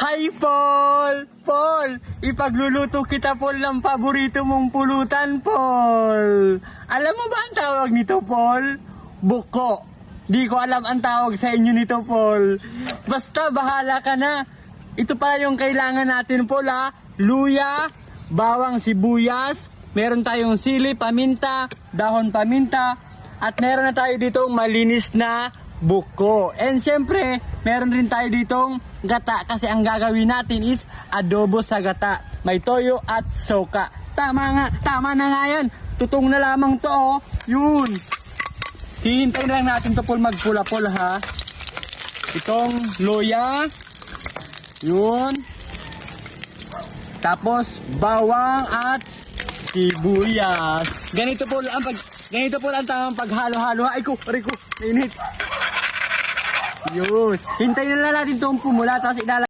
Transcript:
Hi, Paul! Paul! Ipagluluto kita, Paul, ng paborito mong pulutan, Paul! Alam mo ba ang tawag nito, Paul? Buko. Di ko alam ang tawag sa inyo nito, Paul. Basta, bahala ka na. Ito pala yung kailangan natin, Paul, ha? Luya, bawang sibuyas, meron tayong sili, paminta, dahon paminta, at meron na tayo ditong malinis na buko. And syempre, meron rin tayo ditong gata kasi ang gagawin natin is adobo sa gata. May toyo at soka. Tama na nga yan. Tutong na lamang to, oh. Yun. Hihintayin lang natin to, Paul, magpula-pula, ha. Itong loya. Yun. Tapos, bawang at sibuyas. Ganito, Paul, ang tamang paghalo-halo. Ay ko, mainit. Yun. Hintayin na lang natin itong pumula, tapos